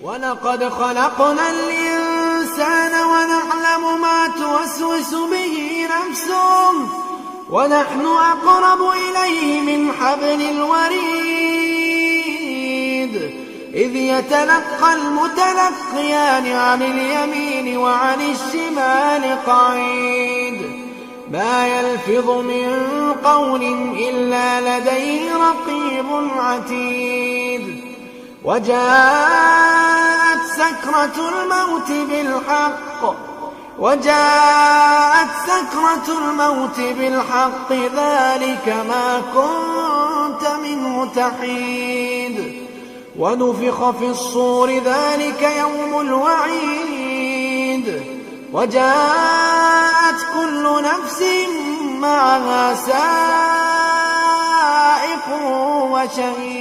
ولقد خلقنا الإنسان ونعلم ما توسوس به نفسه ونحن أقرب إليه من حبل الوريد إذ يتلقى المتلقيان عن اليمين وعن الشمال قعيد ما يلفظ من قول إلا لديه رقيب عتيد وجاءت سكرة الموت بالحق ذلك ما كنت منه تحيد ونفخ في الصور ذلك يوم الوعيد وجاءت كل نفس معها سائق وشهيد